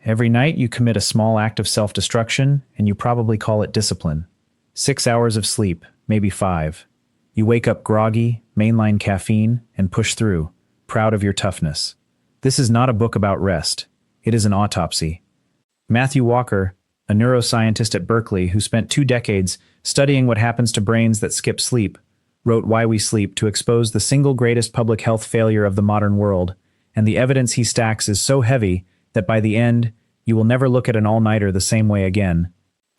Every night you commit a small act of self-destruction, and you probably call it discipline. 6 hours of sleep, maybe 5. You wake up groggy, mainline caffeine, and push through, proud of your toughness. This is not a book about rest. It is an autopsy. Matthew Walker, a neuroscientist at Berkeley who spent 2 decades studying what happens to brains that skip sleep, wrote Why We Sleep to expose the single greatest public health failure of the modern world, and the evidence he stacks is so heavy that by the end, you will never look at an all-nighter the same way again.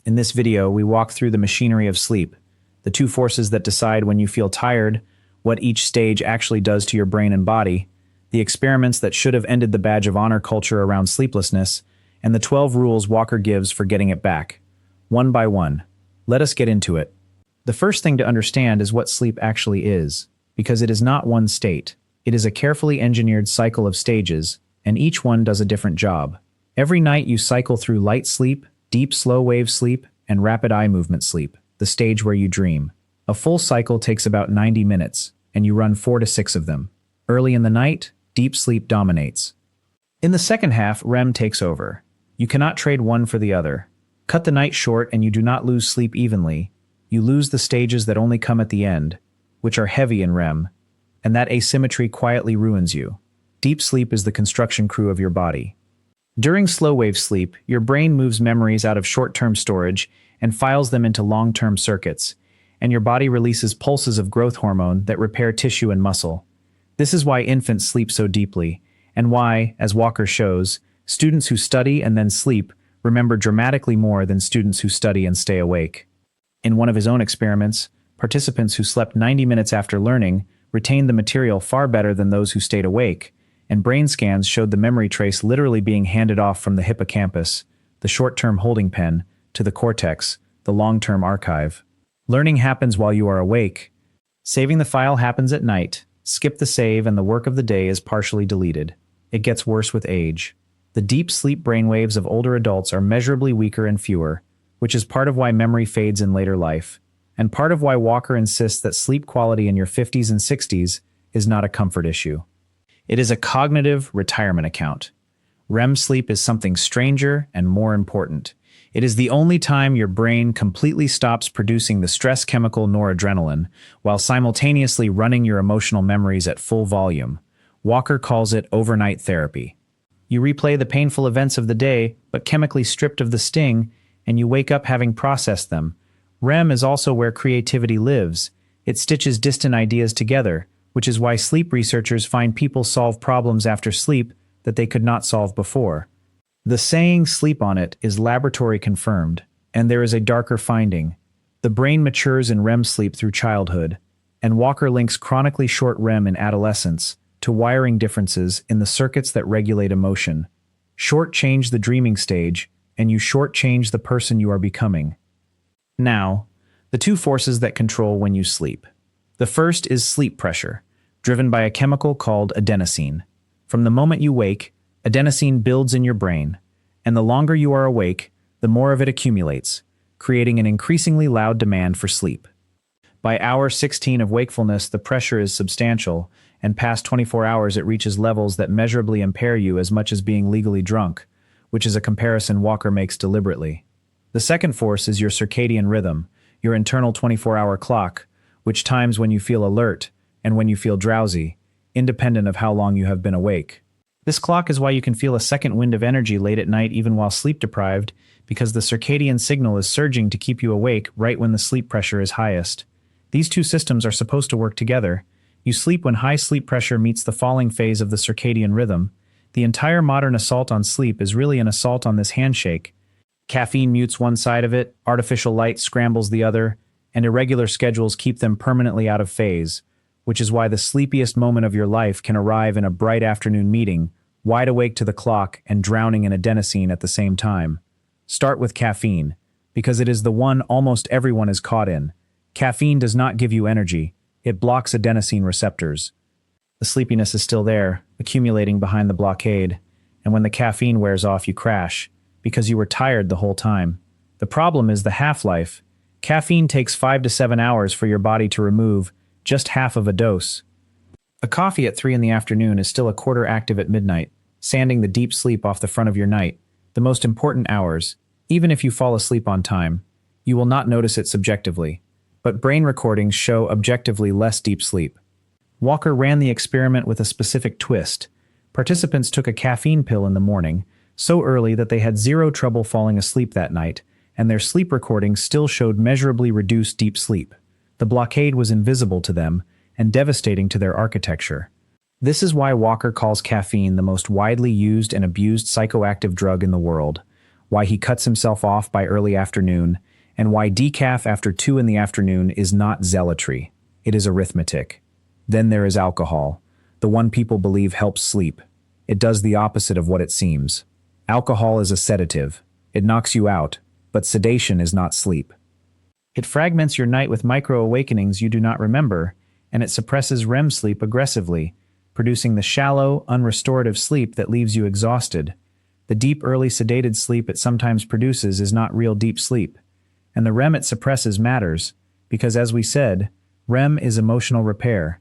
In this video, we walk through the machinery of sleep, the 2 forces that decide when you feel tired, what each stage actually does to your brain and body, the experiments that should have ended the badge of honor culture around sleeplessness, and the 12 rules Walker gives for getting it back. One by one. Let us get into it. The first thing to understand is what sleep actually is, because it is not one state. It is a carefully engineered cycle of stages, and each one does a different job. Every night you cycle through light sleep, deep slow-wave sleep, and rapid eye movement sleep, the stage where you dream. A full cycle takes about 90 minutes, and you run 4 to 6 of them. Early in the night, deep sleep dominates. In the second half, REM takes over. You cannot trade one for the other. Cut the night short and you do not lose sleep evenly. You lose the stages that only come at the end, which are heavy in REM, and that asymmetry quietly ruins you. Deep sleep is the construction crew of your body. During slow-wave sleep, your brain moves memories out of short-term storage and files them into long-term circuits, and your body releases pulses of growth hormone that repair tissue and muscle. This is why infants sleep so deeply, and why, as Walker shows, students who study and then sleep remember dramatically more than students who study and stay awake. In one of his own experiments, participants who slept 90 minutes after learning retained the material far better than those who stayed awake, and brain scans showed the memory trace literally being handed off from the hippocampus, the short-term holding pen, to the cortex, the long-term archive. Learning happens while you are awake. Saving the file happens at night. Skip the save and the work of the day is partially deleted. It gets worse with age. The deep sleep brainwaves of older adults are measurably weaker and fewer, which is part of why memory fades in later life, and part of why Walker insists that sleep quality in your 50s and 60s is not a comfort issue. It is a cognitive retirement account. REM sleep is something stranger and more important. It is the only time your brain completely stops producing the stress chemical noradrenaline while simultaneously running your emotional memories at full volume. Walker calls it overnight therapy. You replay the painful events of the day, but chemically stripped of the sting, and you wake up having processed them. REM is also where creativity lives. It stitches distant ideas together, which is why sleep researchers find people solve problems after sleep that they could not solve before. The saying "sleep on it" is laboratory confirmed, and there is a darker finding. The brain matures in REM sleep through childhood, and Walker links chronically short REM in adolescence to wiring differences in the circuits that regulate emotion. Short-change the dreaming stage, and you short-change the person you are becoming. Now, the 2 forces that control when you sleep. The first is sleep pressure, driven by a chemical called adenosine. From the moment you wake, adenosine builds in your brain, and the longer you are awake, the more of it accumulates, creating an increasingly loud demand for sleep. By hour 16 of wakefulness, the pressure is substantial, and past 24 hours it reaches levels that measurably impair you as much as being legally drunk, which is a comparison Walker makes deliberately. The second force is your circadian rhythm, your internal 24-hour clock, which times when you feel alert and when you feel drowsy, independent of how long you have been awake. This clock is why you can feel a second wind of energy late at night even while sleep-deprived, because the circadian signal is surging to keep you awake right when the sleep pressure is highest. These 2 systems are supposed to work together. You sleep when high sleep pressure meets the falling phase of the circadian rhythm. The entire modern assault on sleep is really an assault on this handshake. Caffeine mutes one side of it, artificial light scrambles the other, and irregular schedules keep them permanently out of phase, which is why the sleepiest moment of your life can arrive in a bright afternoon meeting, wide awake to the clock and drowning in adenosine at the same time. Start with caffeine, because it is the one almost everyone is caught in. Caffeine does not give you energy, it blocks adenosine receptors. The sleepiness is still there, accumulating behind the blockade, and when the caffeine wears off you crash, because you were tired the whole time. The problem is the half-life. Caffeine takes 5 to 7 hours for your body to remove just half of a dose. A coffee at 3 in the afternoon is still a quarter active at midnight, sanding the deep sleep off the front of your night, the most important hours, even if you fall asleep on time. You will not notice it subjectively, but brain recordings show objectively less deep sleep. Walker ran the experiment with a specific twist. Participants took a caffeine pill in the morning, so early that they had zero trouble falling asleep that night, and their sleep recordings still showed measurably reduced deep sleep. The blockade was invisible to them and devastating to their architecture. This is why Walker calls caffeine the most widely used and abused psychoactive drug in the world, why he cuts himself off by early afternoon, and why decaf after 2 in the afternoon is not zealotry. It is arithmetic. Then there is alcohol, the one people believe helps sleep. It does the opposite of what it seems. Alcohol is a sedative. It knocks you out, but sedation is not sleep. It fragments your night with micro-awakenings you do not remember, and it suppresses REM sleep aggressively, producing the shallow, unrestorative sleep that leaves you exhausted. The deep, early sedated sleep it sometimes produces is not real deep sleep. And the REM it suppresses matters, because as we said, REM is emotional repair.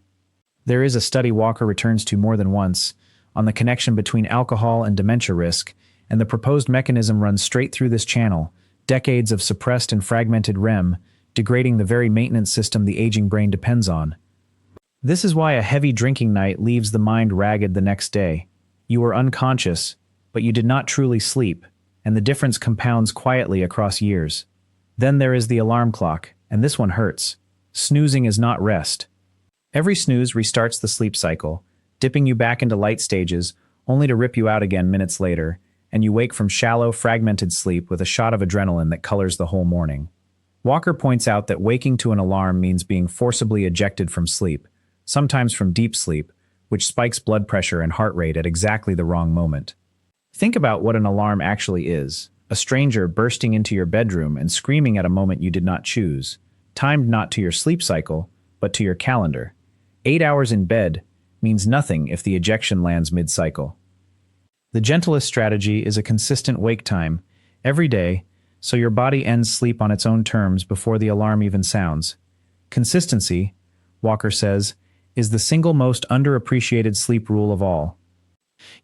There is a study Walker returns to more than once on the connection between alcohol and dementia risk, and the proposed mechanism runs straight through this channel, decades of suppressed and fragmented REM, degrading the very maintenance system the aging brain depends on. This is why a heavy drinking night leaves the mind ragged the next day. You were unconscious, but you did not truly sleep, and the difference compounds quietly across years. Then there is the alarm clock, and this one hurts. Snoozing is not rest. Every snooze restarts the sleep cycle, dipping you back into light stages, only to rip you out again minutes later, and you wake from shallow, fragmented sleep with a shot of adrenaline that colors the whole morning. Walker points out that waking to an alarm means being forcibly ejected from sleep, sometimes from deep sleep, which spikes blood pressure and heart rate at exactly the wrong moment. Think about what an alarm actually is: a stranger bursting into your bedroom and screaming at a moment you did not choose, timed not to your sleep cycle, but to your calendar. 8 hours in bed means nothing if the ejection lands mid-cycle. The gentlest strategy is a consistent wake time, every day, so your body ends sleep on its own terms before the alarm even sounds. Consistency, Walker says, is the single most underappreciated sleep rule of all.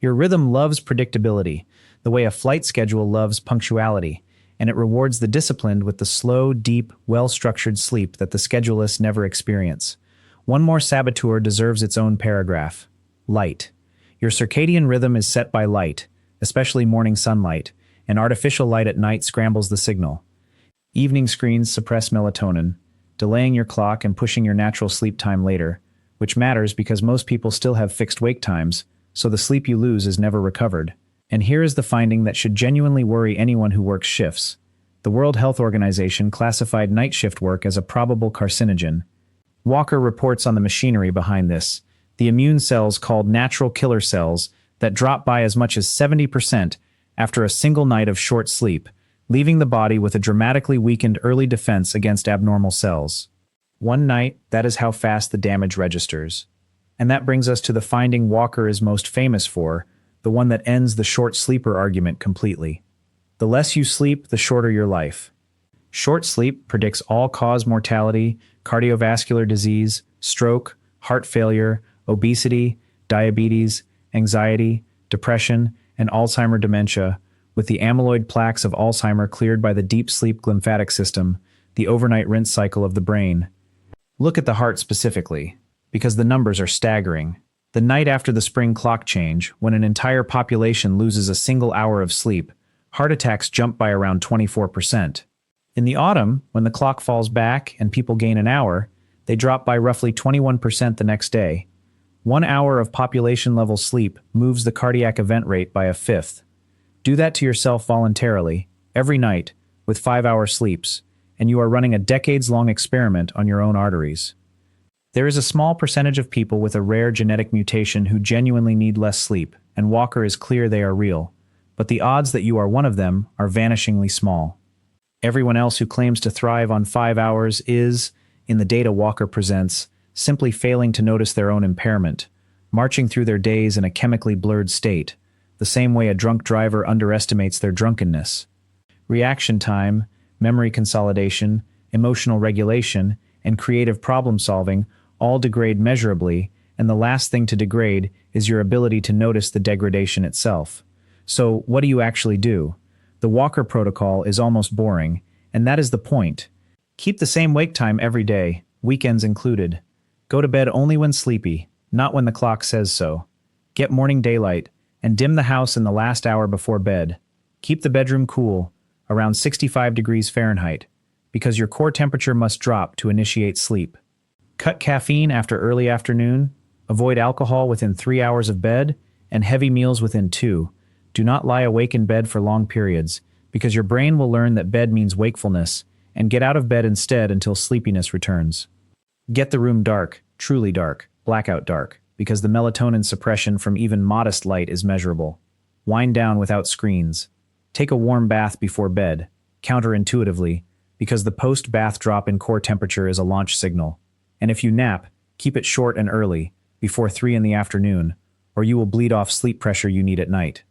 Your rhythm loves predictability, the way a flight schedule loves punctuality, and it rewards the disciplined with the slow, deep, well-structured sleep that the scheduleless never experience. One more saboteur deserves its own paragraph: light. Your circadian rhythm is set by light, especially morning sunlight, and artificial light at night scrambles the signal. Evening screens suppress melatonin, delaying your clock and pushing your natural sleep time later, which matters because most people still have fixed wake times, so the sleep you lose is never recovered. And here is the finding that should genuinely worry anyone who works shifts. The World Health Organization classified night shift work as a probable carcinogen. Walker reports on the machinery behind this: the immune cells called natural killer cells that drop by as much as 70% after a single night of short sleep, leaving the body with a dramatically weakened early defense against abnormal cells. One night, that is how fast the damage registers. And that brings us to the finding Walker is most famous for, the one that ends the short sleeper argument completely. The less you sleep, the shorter your life. Short sleep predicts all-cause mortality, cardiovascular disease, stroke, heart failure, obesity, diabetes, anxiety, depression, and Alzheimer's dementia, with the amyloid plaques of Alzheimer's cleared by the deep sleep glymphatic system, the overnight rinse cycle of the brain. Look at the heart specifically, because the numbers are staggering. The night after the spring clock change, when an entire population loses a single hour of sleep, heart attacks jump by around 24%. In the autumn, when the clock falls back and people gain an hour, they drop by roughly 21% the next day. 1 hour of population-level sleep moves the cardiac event rate by a fifth. Do that to yourself voluntarily, every night, with 5-hour sleeps, and you are running a decades-long experiment on your own arteries. There is a small percentage of people with a rare genetic mutation who genuinely need less sleep, and Walker is clear they are real, but the odds that you are one of them are vanishingly small. Everyone else who claims to thrive on 5 hours is, in the data Walker presents, simply failing to notice their own impairment, marching through their days in a chemically blurred state, the same way a drunk driver underestimates their drunkenness. Reaction time, memory consolidation, emotional regulation, and creative problem-solving all degrade measurably, and the last thing to degrade is your ability to notice the degradation itself. So, what do you actually do? The Walker protocol is almost boring, and that is the point. Keep the same wake time every day, weekends included. Go to bed only when sleepy, not when the clock says so. Get morning daylight, and dim the house in the last hour before bed. Keep the bedroom cool, around 65 degrees Fahrenheit, because your core temperature must drop to initiate sleep. Cut caffeine after early afternoon, avoid alcohol within 3 hours of bed, and heavy meals within 2. Do not lie awake in bed for long periods, because your brain will learn that bed means wakefulness, and get out of bed instead until sleepiness returns. Get the room dark, truly dark, blackout dark, because the melatonin suppression from even modest light is measurable. Wind down without screens. Take a warm bath before bed, counterintuitively, because the post-bath drop in core temperature is a launch signal. And if you nap, keep it short and early, before 3 in the afternoon, or you will bleed off sleep pressure you need at night.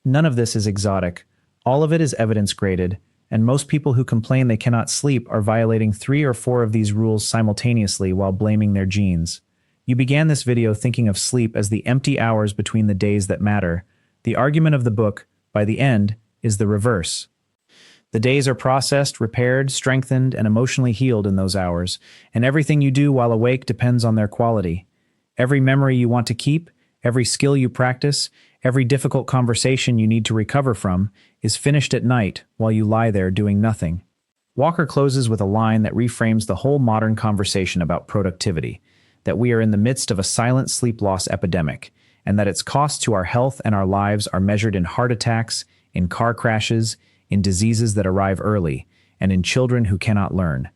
None of this is exotic. All of it is evidence-graded, and most people who complain they cannot sleep are violating 3 or 4 of these rules simultaneously while blaming their genes. You began this video thinking of sleep as the empty hours between the days that matter. The argument of the book, by the end, is the reverse. The days are processed, repaired, strengthened, and emotionally healed in those hours, and everything you do while awake depends on their quality. Every memory you want to keep, every skill you practice, every difficult conversation you need to recover from, is finished at night while you lie there doing nothing. Walker closes with a line that reframes the whole modern conversation about productivity, that we are in the midst of a silent sleep loss epidemic, and that its costs to our health and our lives are measured in heart attacks, in car crashes, in diseases that arrive early, and in children who cannot learn.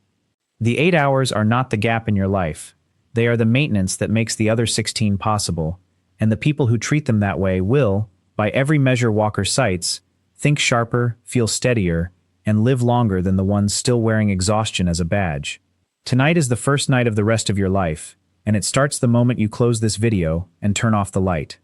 The 8 hours are not the gap in your life. They are the maintenance that makes the other 16 possible, and the people who treat them that way will, by every measure Walker cites, think sharper, feel steadier, and live longer than the ones still wearing exhaustion as a badge. Tonight is the first night of the rest of your life, and it starts the moment you close this video and turn off the light.